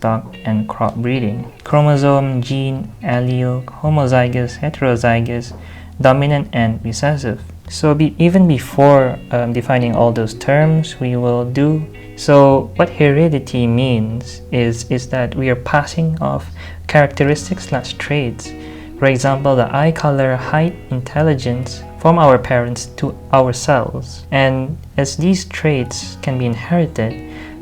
stock and crop breeding. Chromosome, gene, allele, homozygous, heterozygous, dominant, and recessive. So even before defining all those terms, we will do. So what heredity means is that we are passing off characteristics/traits. For example, the eye color, height, intelligence from our parents to ourselves. And as these traits can be inherited,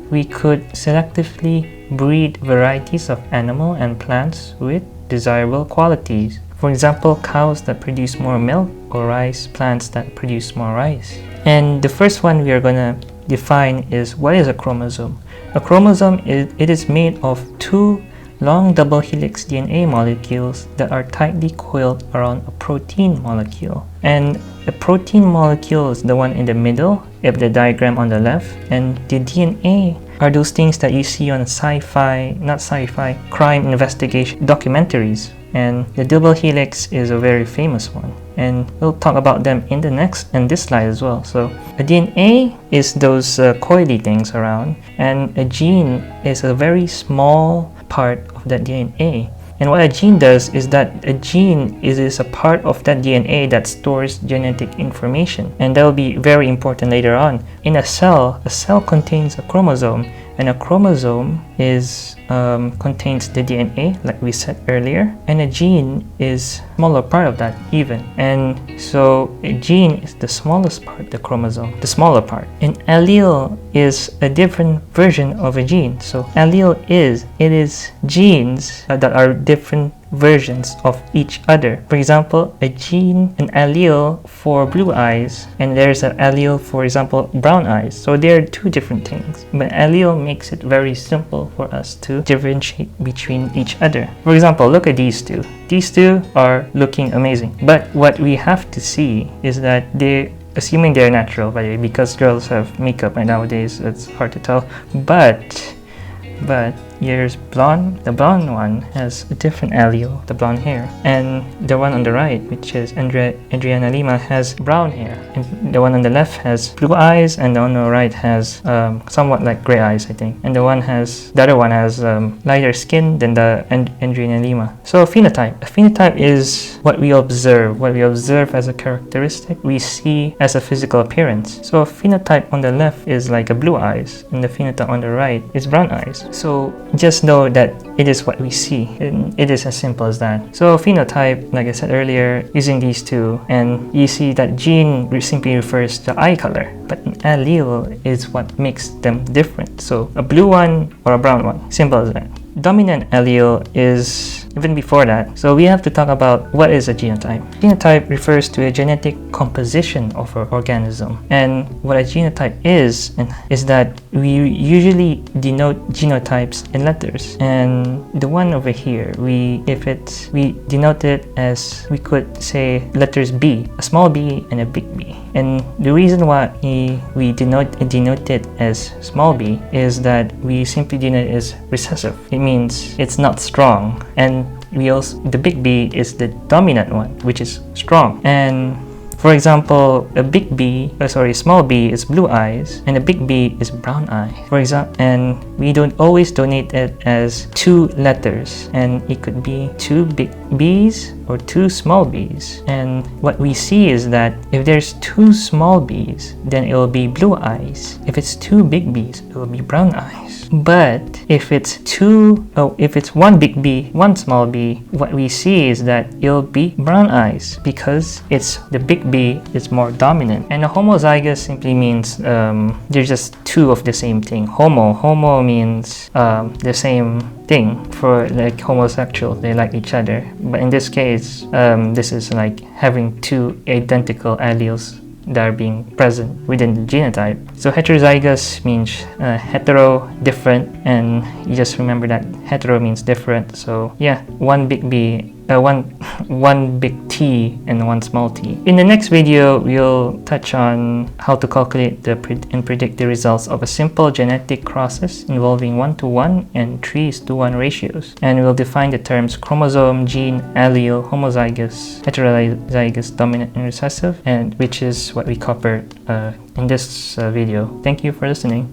we could selectively breed varieties of animal and plants with desirable qualities. For example, cows that produce more milk, or rice plants that produce more rice. And the first one we are going to define is, what is a chromosome? A chromosome is made of two long double helix DNA molecules that are tightly coiled around a protein molecule. And a protein molecule is the one in the middle of the diagram on the left, and the DNA are those things that you see on crime investigation documentaries. And the double helix is a very famous one, and we'll talk about them in this slide as well. So a DNA is those coily things around, and a gene is a very small part of that DNA. And what a gene does is that a gene is a part of that DNA that stores genetic information, and that will be very important later on. In a cell contains a chromosome, and a chromosome contains the DNA, like we said earlier, and a gene is a smaller part of that even. And so a gene is the smallest part, the chromosome, the smaller part. An allele is a different version of a gene. So allele is genes that are different versions of each other. For example, an allele for blue eyes, and there's an allele, for example, brown eyes. So they're two different things. But allele makes it very simple for us to differentiate between each other. For example, look at these two. These two are looking amazing. But what we have to see is that assuming they're natural, by the way, because girls have makeup and nowadays it's hard to tell. But here's blonde. The blonde one has a different allele, the blonde hair. And the one on the right, which is Adriana Lima, has brown hair. And the one on the left has blue eyes, and the one on the right has somewhat like gray eyes, I think. And the other one has lighter skin than the Adriana Lima. So a phenotype is what we observe as a characteristic we see as a physical appearance. So a phenotype on the left is like a blue eyes, and the phenotype on the right is brown eyes. So just know that it is what we see, and it is as simple as that. So phenotype, like I said earlier, using these two, and you see that gene simply refers to eye color, but an allele is what makes them different. So a blue one or a brown one, simple as that. Dominant allele is even before that. So we have to talk about what is a genotype. Genotype refers to a genetic composition of an organism. And what a genotype is that we usually denote genotypes in letters. And the one over here, we denote it as, we could say, letters B, a small b and a big B. And the reason why we denote it as small b is that we simply denote it as recessive. It means it's not strong. And the big B is the dominant one, which is strong. And for example, small b is blue eyes, and a big B is brown eye. For example, and we don't always donate it as two letters, and it could be two big B's or two small b's. And what we see is that if there's two small b's, then it will be blue eyes. If it's two big b's, it will be brown eyes. But if it's one big B, one small b, what we see is that it'll be brown eyes, because the big B is more dominant. And a homozygous simply means there's just two of the same thing. Homo means the same thing. For like homosexual, they like each other. But in this case, this is like having two identical alleles that are being present within the genotype. So heterozygous means hetero, different, and you just remember that hetero means different. So yeah, one big B, one big T and one small t. In the next video, we'll touch on how to calculate and predict the results of a simple genetic process involving 1:1 and 3:1 ratios. And we'll define the terms chromosome, gene, allele, homozygous, heterozygous, dominant, and recessive, and which is what we covered in this video. Thank you for listening.